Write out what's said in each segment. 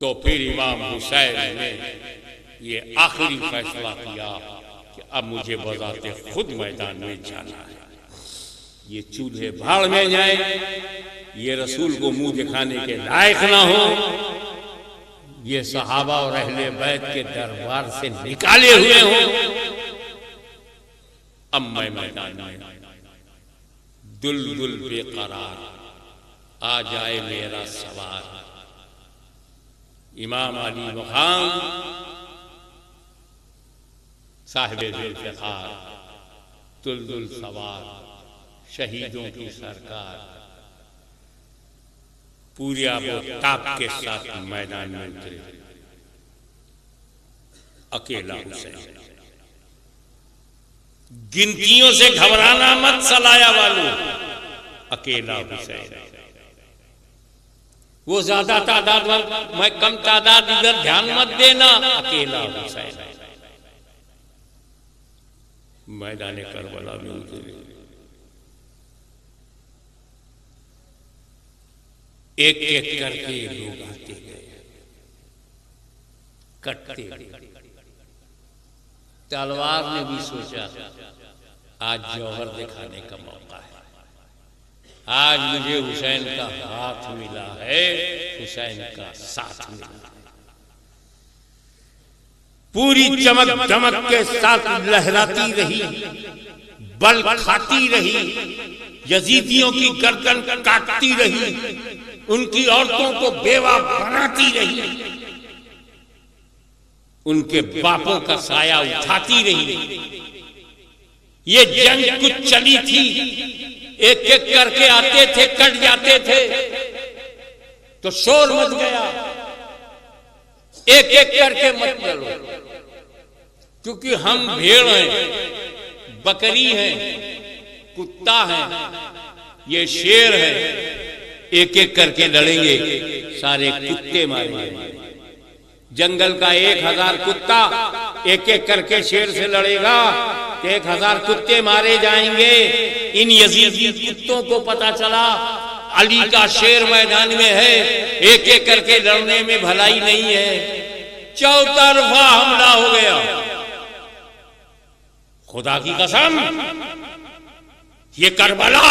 तो फिर इमाम हुसैन ने ये आखिरी फैसला किया कि अब मुझे बजाते खुद मैदान में जाना है। ये चूल्हे भाड़ में जाए, ये रसूल को मुंह दिखाने के लायक ना हो, ये सहाबा और अहले बैत के दरबार से निकाले हुए हो, अब मैं मैदान में दुल बेकरार आ जाए मेरा सवार। इमाम अली मकाम साहिबे जुल्फ़िकार दुल सवार शहीदों की सरकार पूरे आबो ताप के साथ मैदान में उतरे। अकेला हुसैन, गिनतियों से घबराना मत सलाया वालों, अकेला हुसैन। वो ज्यादा तादाद मैं कम तादाद इधर ध्यान मत देना, अकेला हुसैन मैदान करबला में उतरे। एक एक करके लोग आते गए, कटते गए। तलवार ने भी सोचा आज जौहर दिखाने का मौका है, आज मुझे हुसैन का हाथ मिला है, हुसैन का साथ मिला है। पूरी चमक दमक के साथ लहराती रही, बल खाती रही, यजीदियों की गर्दन काटती रही, उनकी औरतों को बेवा बनाती रही, उनके बापों का साया उठाती रही। ये जंग कुछ चली थी, एक एक करके आते थे, कट जाते थे तो शोर मच गया। एक एक करके मत लड़ो, क्योंकि हम भेड़ हैं, बकरी हैं, कुत्ता है, ये शेर है। एक एक करके लड़ेंगे, सारे कुत्ते मारेंगे। जंगल का 1000 कुत्ता एक एक करके शेर से लड़ेगा तो 1000 कुत्ते मारे जाएंगे। इन यजीदी कुत्तों को पता चला अली का शेर मैदान में है, एक एक करके लड़ने में भलाई नहीं है। चौतरफा हमला हो गया। खुदा की कसम, ये करबला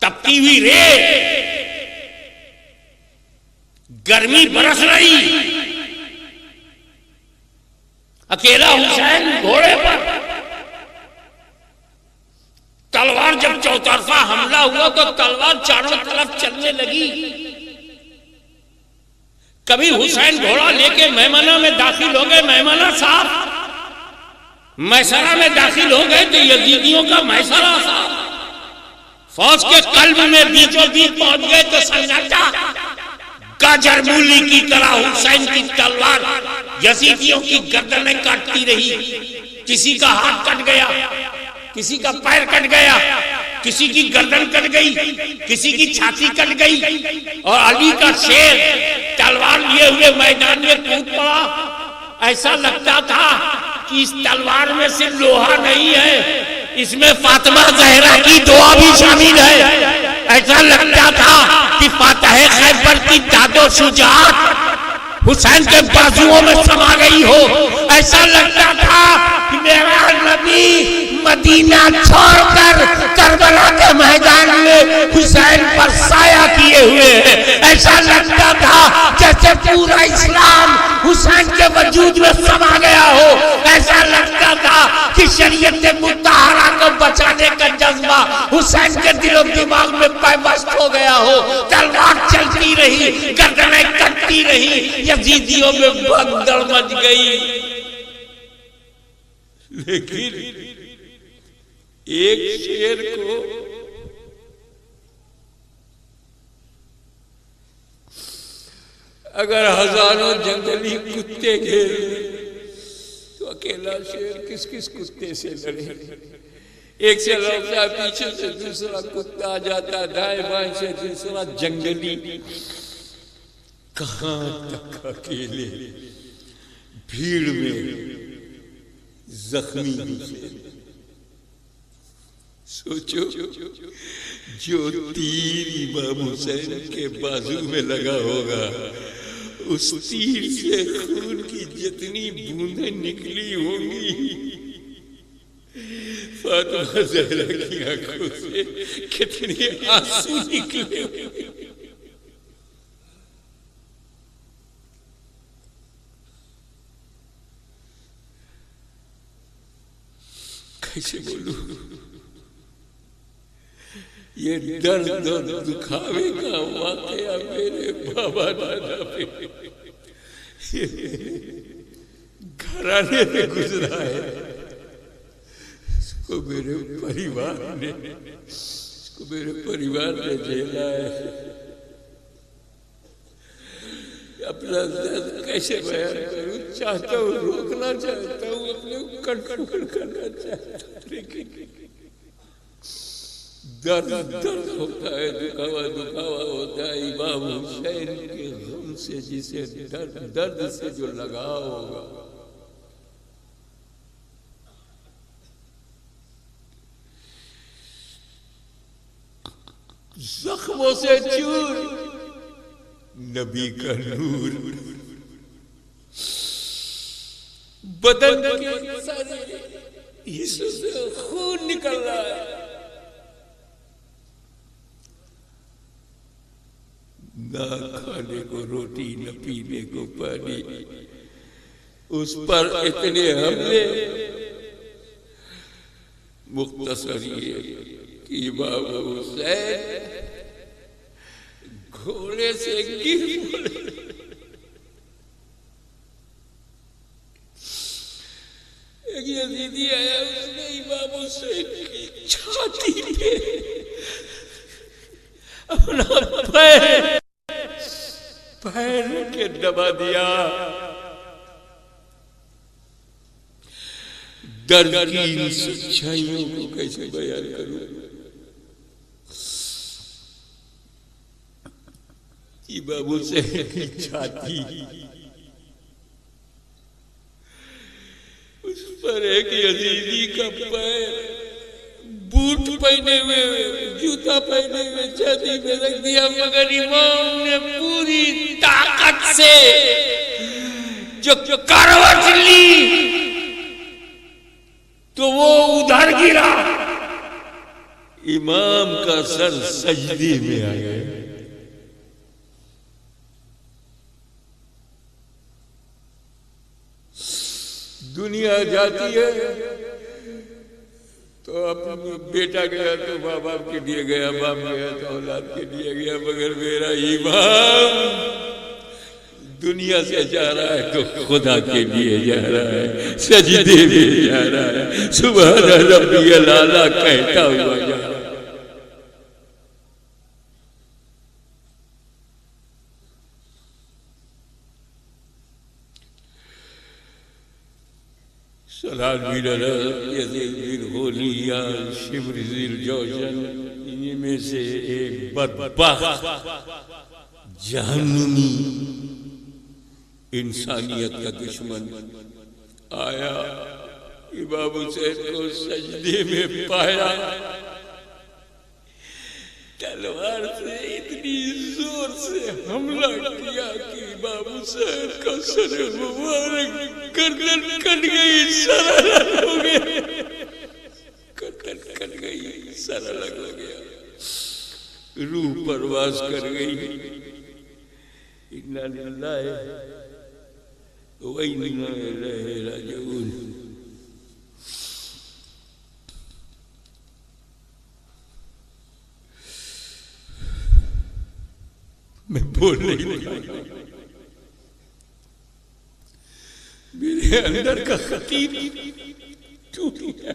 तपती हुई रेत, गर्मी बरस रही, अकेला हुसैन घोड़े पर, तलवार जब चौतरफा हमला हुआ तो तलवार चारों तरफ चलने लगी। कभी हुसैन घोड़ा लेके मैमना में दाखिल हो गए, मैमना साहब मैसरा में दाखिल हो गए तो यजीदियों का मैसरा साहब फौज के कल्ब में बीचों बीच पहुंच गए तो सन्नाटा, गाजर मूली की तरह हुसैन की तलवार यजीदियों की गर्दनें काटती रही। किसी का हाथ कट गया, किसी का पैर कट गया, किसी की गर्दन कट गई, किसी की छाती कट गई, और अली का शेर तलवार लिए हुए मैदान में कूद पड़ा। ऐसा लगता था कि इस तलवार में सिर्फ लोहा नहीं है, इसमें फातिमा ज़हरा की दुआ भी शामिल है। ऐसा लगता था कि फातह खैबर की दादो शुजाअत हुसैन के बाजुओं में समा गई हो। ऐसा लगता था कि मेरा नबी मदीना छोड़कर करबला के मैदान में हुसैन पर साया किए हुए हैं। ऐसा लगता था जैसे पूरा इस्लाम हुसैन के वजूद में समा गया हो। ऐसा लगता था कि शरीयत मुत्तहरा को बचाने का जज्बा हुसैन के दिलो दिमाग में पैबस्त हो गया हो। तलवार चलती रही, गर्दनें कटती रही, यजीदियों में भगदड़ मच गई। लेकिन एक शेर को अगर हजारों जंगली कुत्ते घेर तो अकेला शेर किस किस कुत्ते से लड़े। एक से लड़ता है, पीछे से दूसरा कुत्ता आ जाता है, दाएं बाएं से दूसरा जंगली। कहां तक अकेले भीड़ में जख्मी हुसैन। सोचो, जो तीर इमाम हुसैन के बाजू में लगा होगा उस तीर से खून की जितनी बूंदें निकली होंगी, फातिमा ज़हरा की आंखों से कितने आंसू निकले होंगे। कैसे बोलूं, ये दर्द और दुखावे का वाकया मेरे बाबा दादा पे घराने से गुजरा है। इसको मेरे परिवार ने झेला है। अपना दर्द कैसे बयान करूं, चाहता हूँ रोकना चाहता हूँ, अपने कंट्रोल करना चाहता हूँ, लेकिन दर्द होता है, दुखावा होता है। इमाम हुसैन के गम से, जिसे दर्द से जो लगाव होगा, जख्मों से चूर नबी का नूर, बदन के सारे हिस्सों से खून निकल रहा है। ना खाने को रोटी, न पीने को पानी, उस पर इतने हमले। मुख्तसर ये कि इमाम हुसैन घोड़े से गिर पड़े। एक यजीदी आया, उसने इमाम हुसैन की छाती पे अपना पैर के दबा दिया। दर्द की इन सच्चाइयों को कैसे बयान करूं। इमाम हुसैन की छाती, उस पर एक यजीदी का पैर बूट पहने हुए, जूता पहने हुए छाती में रख दिया, मगर इमाम ने पूरी ताकत से जो करवट ली तो वो उधर गिरा। इमाम का सर सजदे में आ गया। दुनिया जाती है तो अपना बेटा गया तो माँ बाप के लिए गया, बाप गया तो औलाद के लिए गया, मगर मेरा इमाम दुनिया से जा रहा है तो खुदा के लिए जा रहा है, सजदे में जा रहा है, सुभान रब्बियल आला कहता हुआ जा रहा है। सलाल बिन यज़ीद बिन होलिया शिब्र ज़िल जौशन, इनमें से एक बदबख्त जहन्नुमी इंसानियत का दुश्मन आया, इमाम हुसैन को सजदे में पाया, तलवार से इतनी जोर से हमला किया कि इमाम हुसैन का सर मुबारक गर्दन कट गई, सर अलग हो गया, गर्दन कट गई, सर अलग हो गया, रूह परवास कर गई। इन्ना लिल्लाहि व इन्ना इलैहि राजिऊन। मैं बोल नहीं रहा, मेरे अंदर का खतीब टूट गया।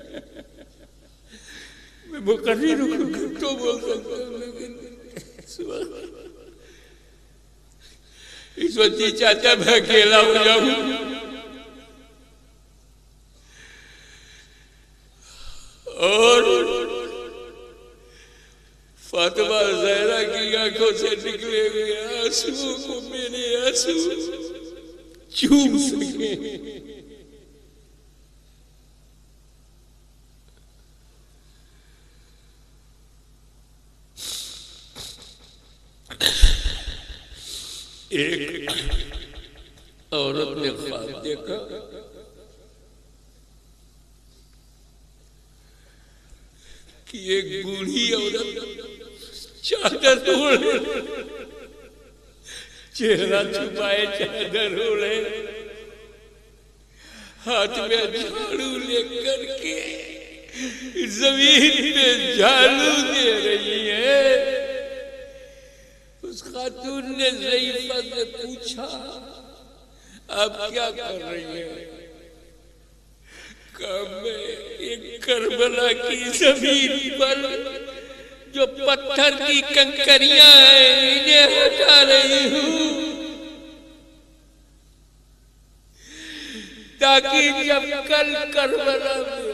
मैं मुकर्रिर हूं तो बोल सकता हूं, लेकिन इस वक्त चाचा मैं अकेला हो जाऊं। और फातिमा ज़हरा की आंखों से निकले हुए आंसुओं को मेरे आंसू चूम सके। एक औरत ने ख्वाब देखा कि एक बूढ़ी औरत चादर ओढ़े, चेहरा छुपाए चादर ओढ़े, हाथ में झाड़ू लेकर के जमीन पे झाड़ू दे रही है। उस खातून ने ज़ईफ़ा से पूछा, आप क्या कर रही हैं? कहा मैं एक करबला की जमीन पर जो पत्थर की कंकरियां हैं इन्हें हटा रही हूं, ताकि जब कल करबला में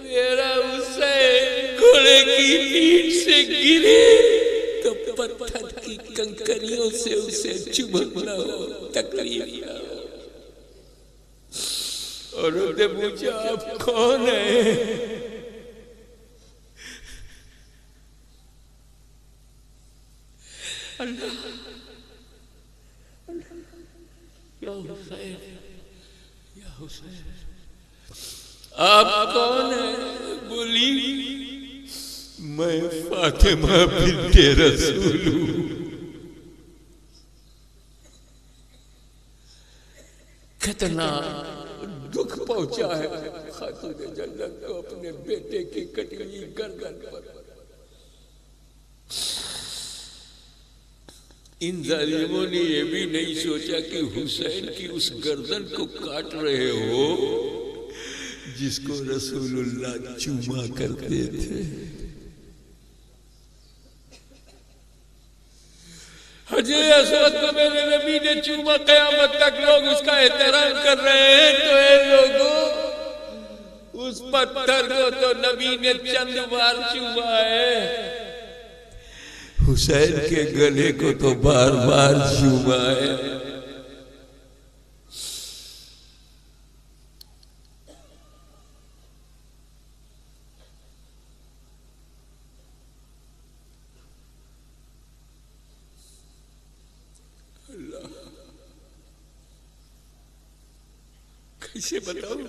मेरा हुसैन घोड़े की पीठ से गिरे तो पत्थर की कंकरियों से उसे चुभन न हो, तकलीफ न हो। और उसने पूछा, आप कौन है? अल्लाह, या हुसैन, या हुसैन, आप कौन है? बोली, मैं फातिमा बिन्ते रसूल हूं। कितना दुख पहुंचा है खातून जन्नत को अपने बेटे की कटी हुई गर्दन पर। इन जालिमों ने ये भी नहीं सोचा कि हुसैन की उस गर्दन को काट रहे हो जिसको रसूलुल्लाह चूमा करते थे। हज़रत असवद को मेरे नबी ने चूमा, क़यामत तक लोग उसका एहतराम कर रहे हैं। तो ये लोगों, उस पत्थर को तो नबी ने चंद बार चूमा है, हुसैन के गले को तो बार बार चूमा है। कैसे बताऊं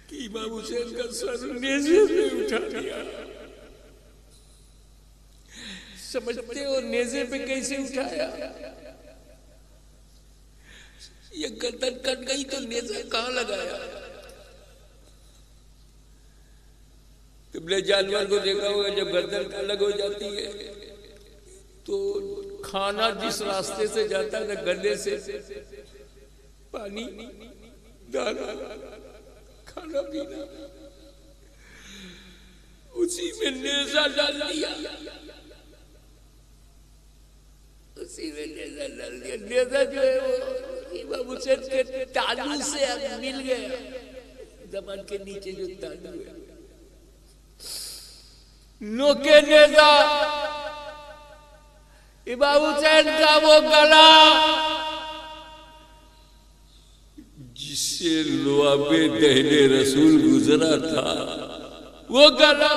कि इमाम हुसैन का सर नेज़े पे उठा दिया। समझते हो नेज़े पे कैसे उठाया? ये गर्दन कट गई तो नेज़ा कहाँ लगाया? तुमने जानवर को देखा होगा, जब गर्दन अलग हो जाती है तो खाना जिस रास्ते से जाता है गले से, पानी, दाना, खाना पीना, उसी में नेज़ा डाल दिया, उसी में नेज़ा डाल दिया। नेज़ा जो है वो इमाम हुसैन के तालू से मिल गया, ज़बान के नीचे जो तालू है, नोके नेज़ा इमाम हुसैन का वो गला जिससे लुआबे दहने रसूल गुजरा था, वो गला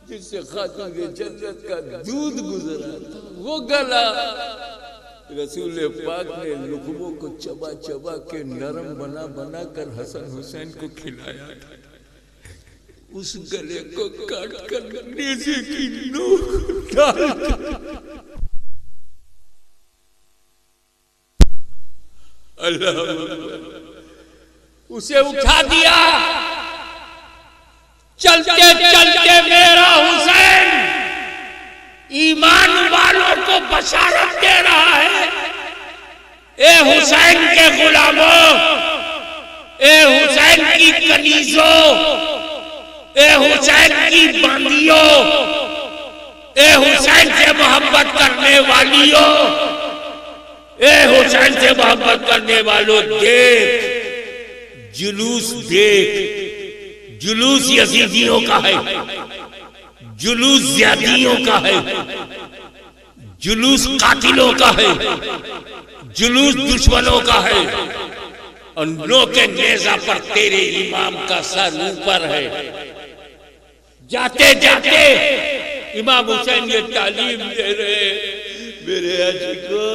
जिससे खातून जन्नत का दूध गुजरा था, वो गला रसूल पाक ने लुक़मों को चबा चबा के नरम बना बना कर हसन हुसैन को खिलाया था। उस गले को काट कर नेज़े की नोक डाल अल्लाह उसे उठा दिया। चलते चलते मेरा हुसैन ईमान वालों को बशारत दे रहा है, ए हुसैन के गुलामों, ए हुसैन की कनीजों, ए हुसैन की बांदियों, ए हुसैन से मोहब्बत करने वालियों, ए हुसैन से मोहब्बत करने वालों, देख जुलूस, देख जुलूस यजीदियों का है, जुलूस ज़ियादियों का है, जुलूस कातिलों का है, जुलूस दुश्मनों का है। और नो के नेज़ा पर तेरे इमाम का सर ऊपर है। जाते जाते इमाम हुसैन ये तालीम दे रहे, मेरे आशिकों,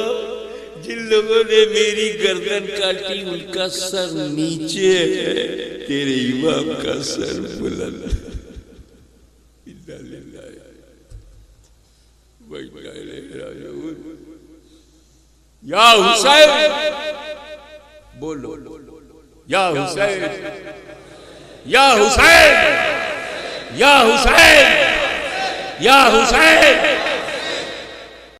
जिन लोगों ने मेरी गर्दन काटी उनका सर नीचे है, तेरे इमाम का सर बुलंद। या हुसैन बोलो, या हुसैन, या हुसैन, या हुसैन, या हुसैन।